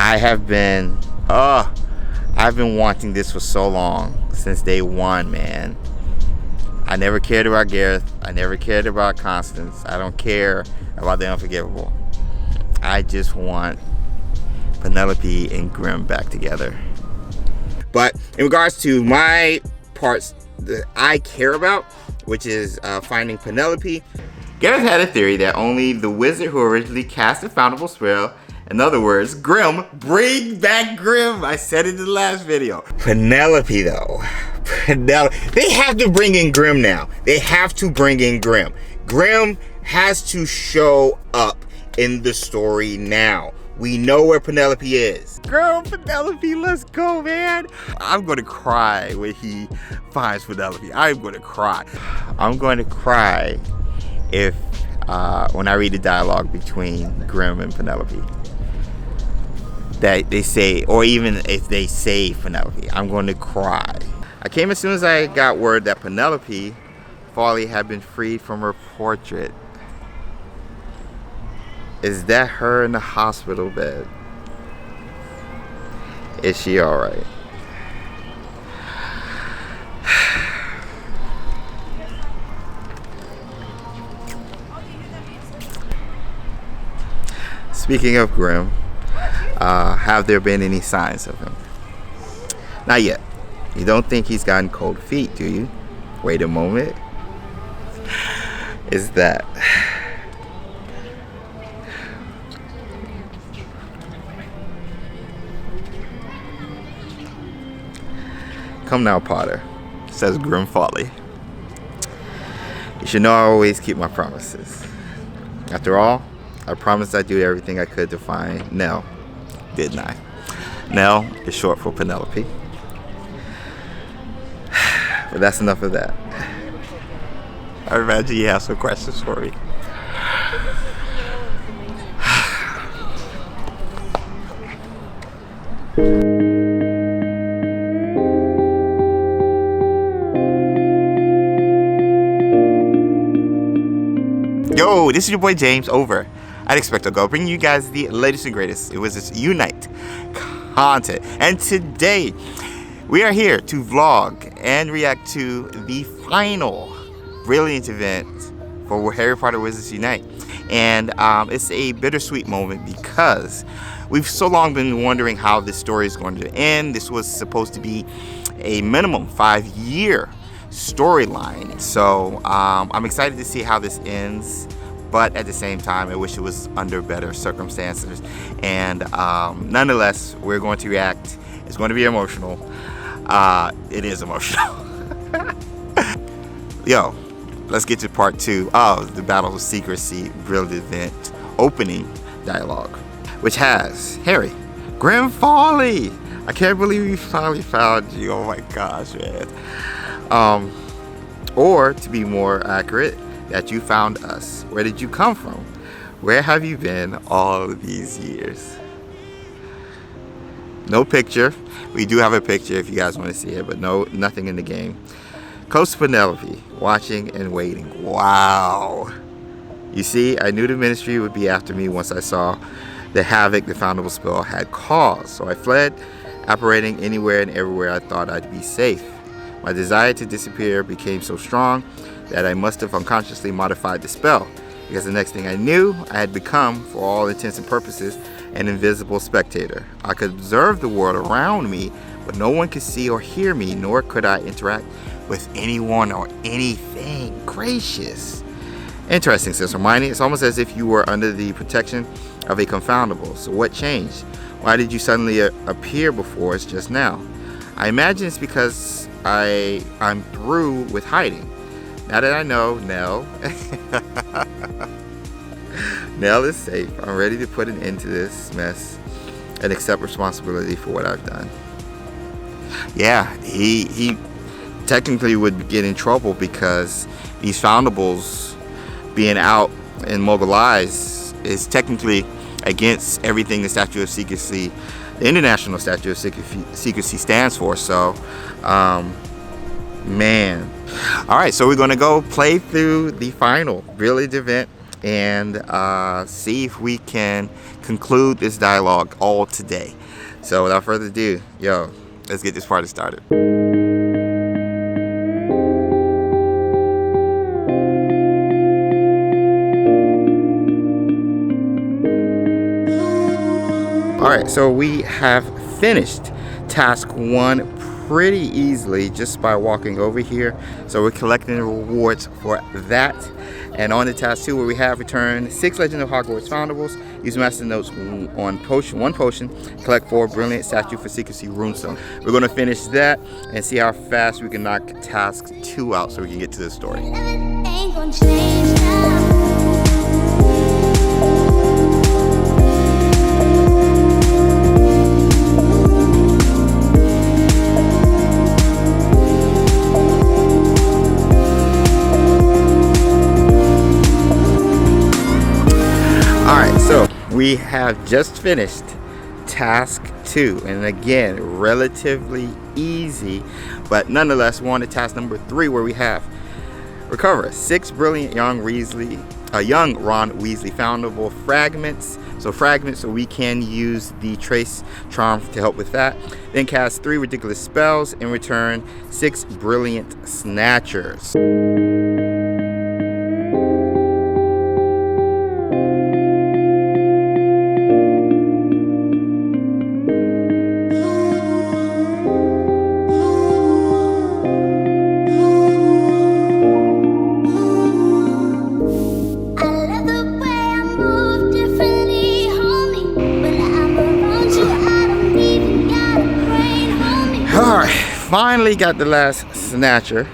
I've been wanting this for so long, since day one, man. I never cared about Gareth. I never cared about Constance. I don't care about the unforgivable. I just want Penelope and Grimm back together. But in regards to my parts that I care about, which is finding Penelope, Gareth had a theory that only the wizard who originally cast the foundable spell, in other words, Grimm, bring back Grimm. I said it in the last video. Penelope though, they have to bring in Grimm now. They have to bring in Grimm. Grimm has to show up in the story now. We know where Penelope is. Girl, Penelope, let's go, man. I'm gonna cry when he finds Penelope. I'm gonna cry. I'm going to cry if when I read the dialogue between Grimm and Penelope. That they say, or even if they say Penelope, I'm going to cry. I came as soon as I got word that Penelope Farley had been freed from her portrait. Is that her in the hospital bed? Is she alright? Speaking of Grimm, have there been any signs of him? Not yet. You don't think he's gotten cold feet, do you? Wait a moment. Is that... Come now, Potter, says Grimm Farley. You should know I always keep my promises. After all, I promised I'd do everything I could to find Nell, didn't I? Nell is short for Penelope. But that's enough of that. I imagine you have some questions for me. Yo, this is your boy James over at XpectoGO, bringing you guys the latest and greatest. It was this Unite content, and today we are here to vlog and react to the final brilliant event for Harry Potter Wizards Unite. And it's a bittersweet moment because we've so long been wondering how this story is going to end. This was supposed to be a minimum 5-year storyline, so I'm excited to see how this ends, but at the same time I wish it was under better circumstances. And nonetheless, we're going to react. It's going to be emotional. It is emotional. Yo, let's get to part 2 of the Battle of Secrecy brilliant event opening dialogue, which has Harry, Grimm Farley. I can't believe we finally found you. Oh my gosh, man. Or to be more accurate, that you found us. Where did you come from? Where have you been all of these years? No picture. We do have a picture if you guys want to see it, but nothing in the game. Close to Penelope, watching and waiting. Wow. You see, I knew the ministry would be after me once I saw the havoc the foundable spell had caused. So I fled, apparating anywhere and everywhere I thought I'd be safe. My desire to disappear became so strong that I must have unconsciously modified the spell, because the next thing I knew, I had become, for all intents and purposes, an invisible spectator. I could observe the world around me, but no one could see or hear me, nor could I interact with anyone or anything. Gracious. Interesting, says Hermione. It's almost as if you were under the protection of a confoundable. So what changed? Why did you suddenly appear before us just now? I imagine it's because I'm through with hiding. Now that I know Nell, Nell is safe, I'm ready to put an end to this mess and accept responsibility for what I've done. Yeah, he technically would get in trouble because these foundables being out and mobilized is technically against everything the Statue of Secrecy, the International Statue of Secrecy stands for. So, man. Alright, so we're going to go play through the final brilliant event and see if we can conclude this dialogue all today. So without further ado, yo, let's get this party started. Alright, so we have finished task 1 pretty easily just by walking over here. So we're collecting the rewards for that. And on to task 2, where we have returned 6 Legend of Hogwarts Foundables, use master notes on one potion, collect 4 brilliant statue for Secrecy runestone. We're going to finish that and see how fast we can knock task 2 out so we can get to the story. Ain't gonna change now. So we have just finished task 2, and again, relatively easy, but nonetheless, we're on to task number 3, where we have recover 6 brilliant young Ron Weasley foundable fragments. So we can use the trace charm to help with that. Then cast 3 ridiculous spells and return 6 brilliant snatchers. Finally got the last snatcher,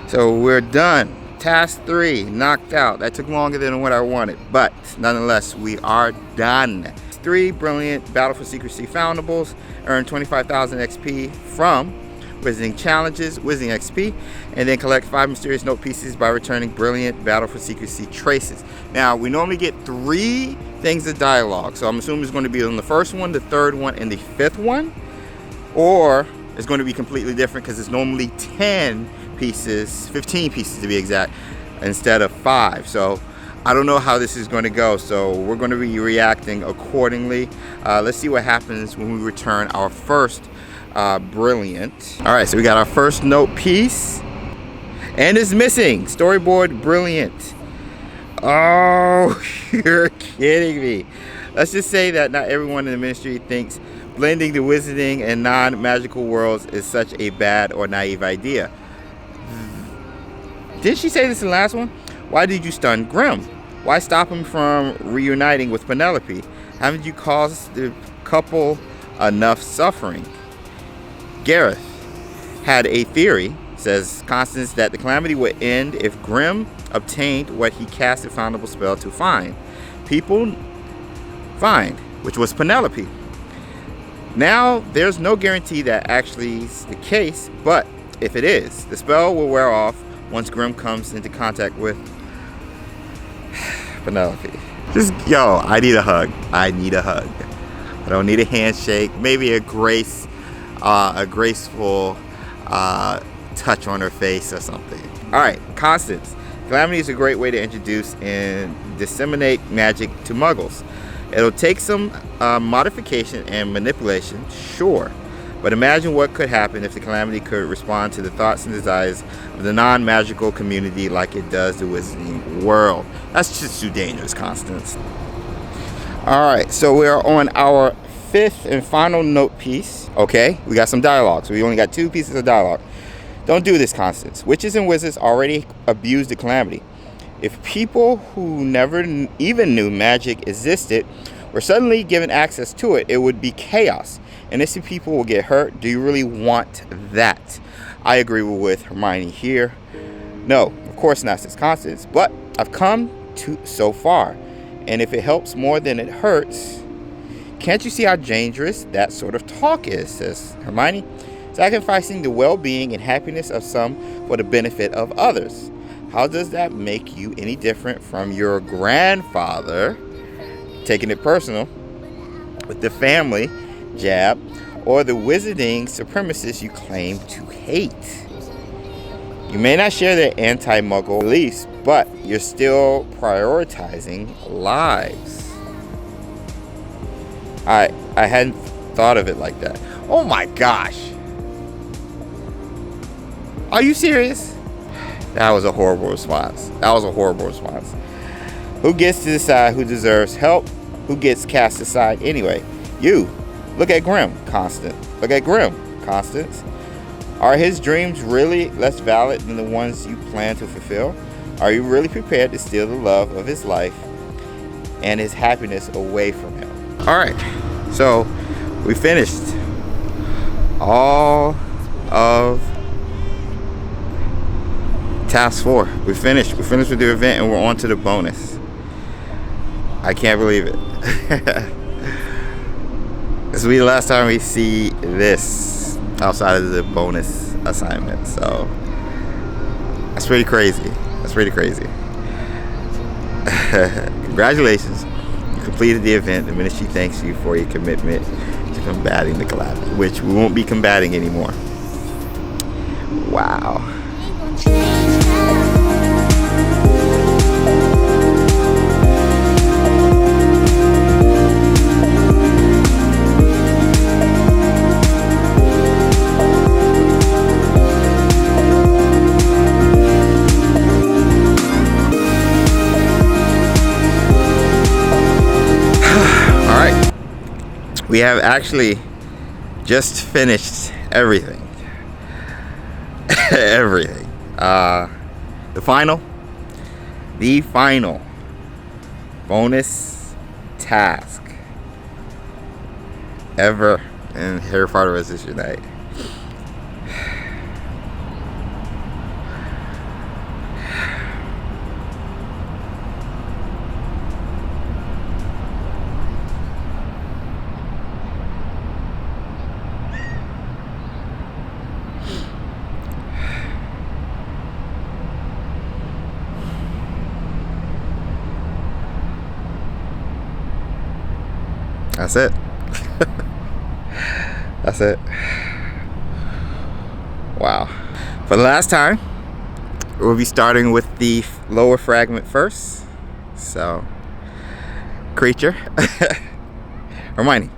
so we're done. Task 3 knocked out. That took longer than what I wanted, but nonetheless we are done. 3 brilliant Battle for Secrecy foundables, earn 25,000 XP from Wizarding Challenges, Wizarding XP, and then collect 5 mysterious note pieces by returning brilliant Battle for Secrecy traces. Now we normally get 3 things of dialogue, so I'm assuming it's going to be on the first one, the third one, and the 5th one, or it's going to be completely different because it's normally 10 pieces, 15 pieces to be exact, instead of 5. So I don't know how this is going to go, so we're going to be reacting accordingly. Let's see what happens when we return our first brilliant. All right, so we got our first note piece, and it's missing. Storyboard brilliant. Oh, you're kidding me. Let's just say that not everyone in the ministry thinks blending the wizarding and non-magical worlds is such a bad or naive idea. Did she say this in the last one? Why did you stun Grim? Why stop him from reuniting with Penelope? Haven't you caused the couple enough suffering? Gareth had a theory, says Constance, that the calamity would end if Grim obtained what he cast a foundable spell to find. Which was Penelope. Now, there's no guarantee that actually is the case, but if it is, the spell will wear off once Grim comes into contact with Penelope. Just, yo, I need a hug. I need a hug. I don't need a handshake. Maybe a graceful touch on her face or something. All right, Constance. Calamity is a great way to introduce and disseminate magic to muggles. It'll take some modification and manipulation, sure, but imagine what could happen if the calamity could respond to the thoughts and desires of the non-magical community like it does the wizarding world. That's just too dangerous, Constance. Alright, so we are on our 5th and final note piece. Okay, we got some dialogue, so we only got 2 pieces of dialogue. Don't do this, Constance. Witches and wizards already abuse the calamity. If people who never even knew magic existed were suddenly given access to it, it would be chaos. Innocent people will get hurt. Do you really want that? I agree with Hermione here. No, of course not, says Constance. But I've come to so far. And if it helps more than it hurts, can't you see how dangerous that sort of talk is, says Hermione. Sacrificing the well-being and happiness of some for the benefit of others. How does that make you any different from your grandfather, taking it personal, with the family jab, or the wizarding supremacists you claim to hate? You may not share their anti-Muggle beliefs, but you're still prioritizing lives. I hadn't thought of it like that. Oh my gosh. Are you serious? That was a horrible response. That was a horrible response. Who gets to decide who deserves help? Who gets cast aside anyway? You. Look at Grimm, Constant. Look at Grimm, Constance. Are his dreams really less valid than the ones you plan to fulfill? Are you really prepared to steal the love of his life and his happiness away from him? Alright, so we finished all of task 4. We finished with the event and we're on to the bonus. I can't believe it. This will be the last time we see this outside of the bonus assignment, so that's pretty crazy. That's pretty crazy. Congratulations, you completed the event. The ministry thanks you for your commitment to combating the calamity, which we won't be combating anymore. Wow. We have actually just finished everything. Everything. The final bonus task ever in Harry Potter Resistance Night. That's it. That's it. Wow. For the last time, we'll be starting with the lower fragment first. So, creature. Hermione,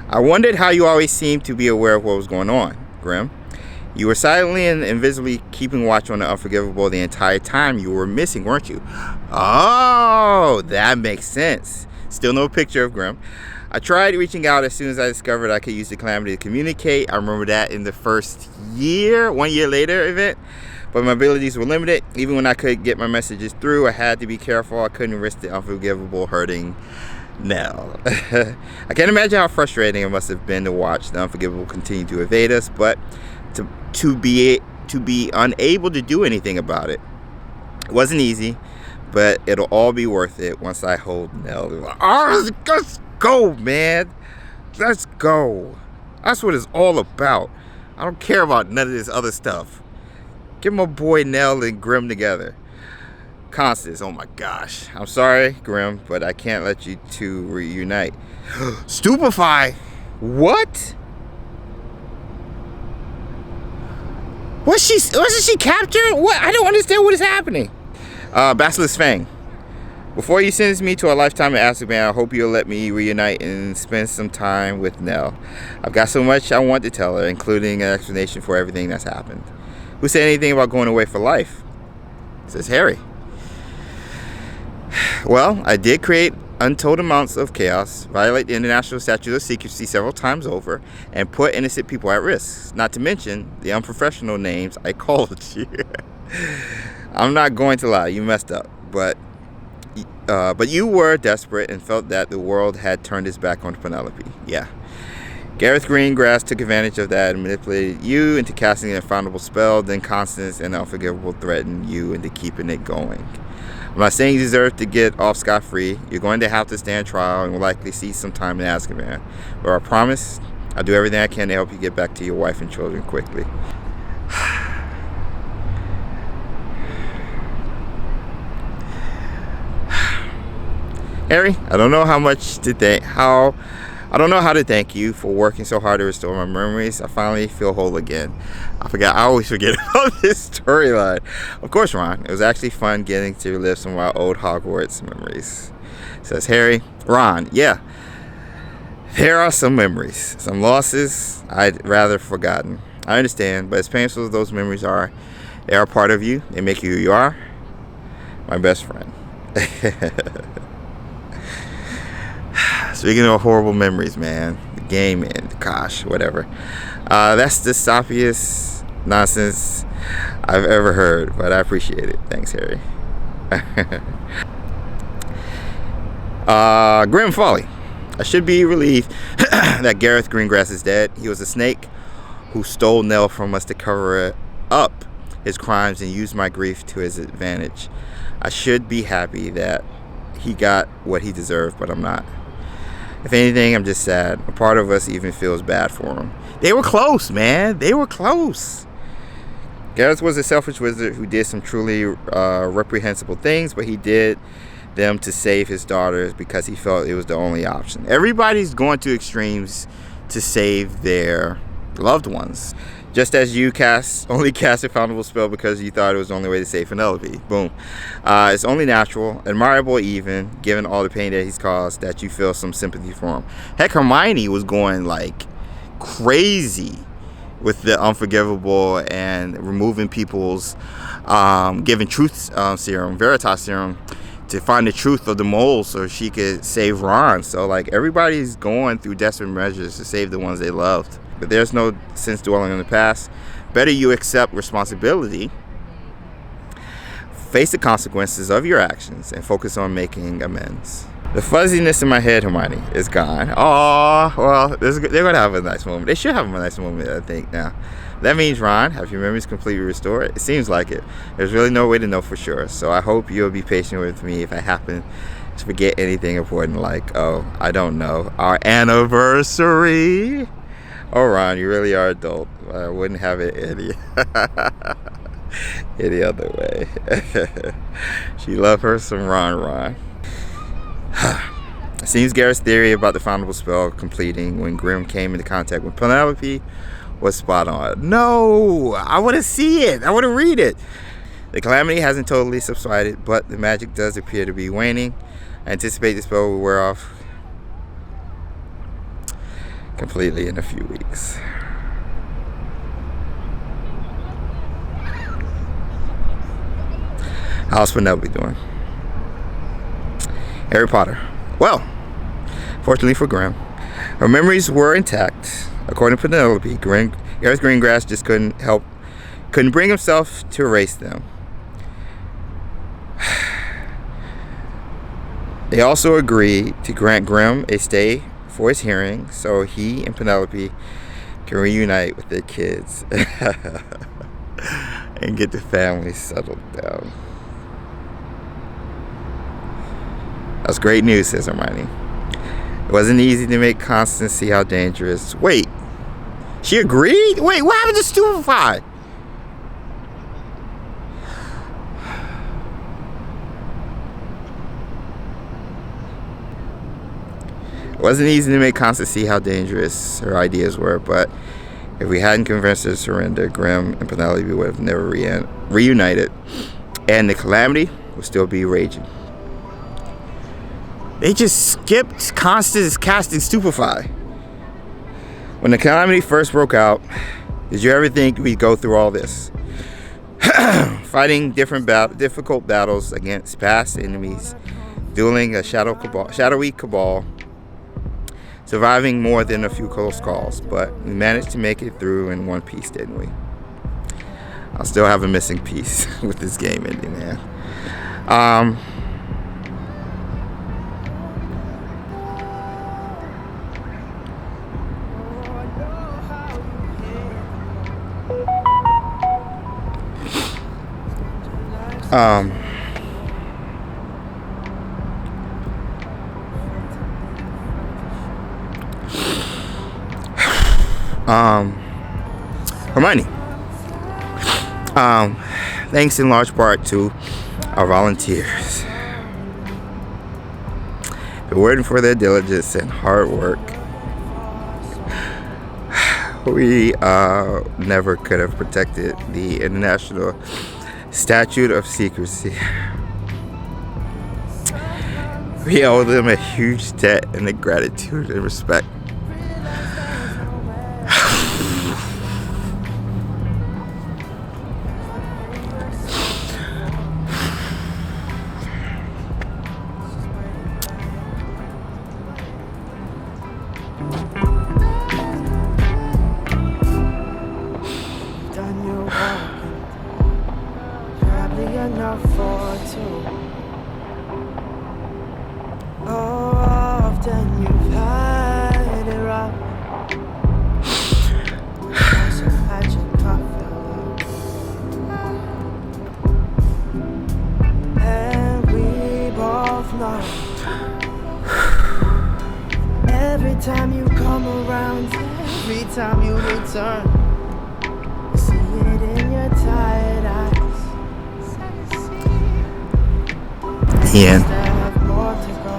I wondered how you always seemed to be aware of what was going on, Grimm. You were silently and invisibly keeping watch on the Unforgivable the entire time you were missing, weren't you? Oh, that makes sense. Still no picture of Grimm. I tried reaching out as soon as I discovered I could use the calamity to communicate. I remember that in the first year, 1 year later event, but my abilities were limited. Even when I could get my messages through, I had to be careful. I couldn't risk the Unforgivable hurting Nell. I can't imagine how frustrating it must have been to watch the Unforgivable continue to evade us, but to be unable to do anything about it. It wasn't easy, but it'll all be worth it once I hold Nell. Let's go, man. Let's go. That's what it's all about. I don't care about none of this other stuff. Get my boy Nell and Grimm together. Constance, oh my gosh. I'm sorry, Grimm, but I can't let you two reunite. Stupefy? What? Wasn't she captured? What? I don't understand what is happening. Basilisk Fang. Before you sentence me to a lifetime in Azkaban, I hope you'll let me reunite and spend some time with Nell. I've got so much I want to tell her, including an explanation for everything that's happened. Who said anything about going away for life? Says Harry. Well, I did create untold amounts of chaos, violate the international statute of secrecy several times over, and put innocent people at risk. Not to mention the unprofessional names I called you. I'm not going to lie, you messed up, but you were desperate and felt that the world had turned its back on Penelope. Yeah. Gareth Greengrass took advantage of that and manipulated you into casting an infallible spell. Then Constance and the Unforgivable threatened you into keeping it going. I'm not saying you deserve to get off scot-free. You're going to have to stand trial and will likely see some time in Azkaban. But I promise I'll do everything I can to help you get back to your wife and children quickly. Harry, I don't know how I don't know how to thank you for working so hard to restore my memories. I finally feel whole again. I always forget about this storyline. Of course, Ron. It was actually fun getting to relive some of our old Hogwarts memories. Says Harry. Ron, yeah. There are some memories. Some losses I'd rather forgotten. I understand, but as painful as those memories are, they are part of you. They make you who you are. My best friend. Speaking of horrible memories, man, the game and gosh, whatever. That's the soppiest nonsense I've ever heard, but I appreciate it. Thanks, Harry. Grim Folly. I should be relieved that Gareth Greengrass is dead. He was a snake who stole Nell from us to cover up his crimes and used my grief to his advantage. I should be happy that he got what he deserved, but I'm not. If anything, I'm just sad. A part of us even feels bad for him. They were close, man. They were close. Gareth was a selfish wizard who did some truly reprehensible things, but he did them to save his daughters because he felt it was the only option. Everybody's going to extremes to save their loved ones. Just as you only cast a foundable spell because you thought it was the only way to save Penelope. Boom. It's only natural, admirable even, given all the pain that he's caused, that you feel some sympathy for him. Heck, Hermione was going like crazy with the unforgivable and removing people's, giving truth serum, Veritas serum, to find the truth of the mole so she could save Ron. So like everybody's going through desperate measures to save the ones they loved. But there's no sense dwelling on the past. Better you accept responsibility, face the consequences of your actions, and focus on making amends. The fuzziness in my head, Hermione, is gone. Oh, well, they're going to have a nice moment. They should have a nice moment, I think, now. That means, Ron, have your memories completely restored? It seems like it. There's really no way to know for sure. So I hope you'll be patient with me if I happen to forget anything important, like, oh, I don't know, our anniversary. Oh, Ron, you really are adult. I wouldn't have it any other way. She loved her some Ron. It seems Garrett's theory about the foundable spell completing when Grimm came into contact with Penelope was spot on. No, I want to see it. I want to read it. The calamity hasn't totally subsided, but the magic does appear to be waning. I anticipate the spell will wear off completely in a few weeks. How's Penelope doing? Harry Potter. Well, fortunately for Grimm, her memories were intact. According to Penelope, Gareth Greengrass just couldn't bring himself to erase them. They also agreed to grant Grimm a stay for his hearing so he and Penelope can reunite with their kids and get the family settled down. That's great news, says Hermione. It wasn't easy to make Constance see how dangerous. Wait, she agreed? Wait, what happened to Stupefy? It wasn't easy to make Constance see how dangerous her ideas were, but if we hadn't convinced her to surrender, Grimm and Penelope would have never reunited, and the calamity would still be raging. They just skipped Constance casting Stupefy. When the calamity first broke out, did you ever think we'd go through all this? Fighting difficult battles against past enemies, dueling a shadowy cabal, surviving more than a few close calls, but we managed to make it through in one piece, didn't we? I'll still have a missing piece with this game ending, man. Hermione. Thanks in large part to our volunteers. Been waiting for their diligence and hard work we never could have protected the international statute of secrecy. We owe them a huge debt and a gratitude and respect. Done your walking, probably enough for two. Oh, often you've had it rough. So had your coffee, and we both know. Every time you come around, every time you return, see it in your tired eyes. Ian. Still have more to go.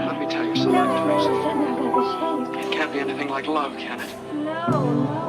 Let me tell you something, Teresa. It can't be anything like love, can it? No, no.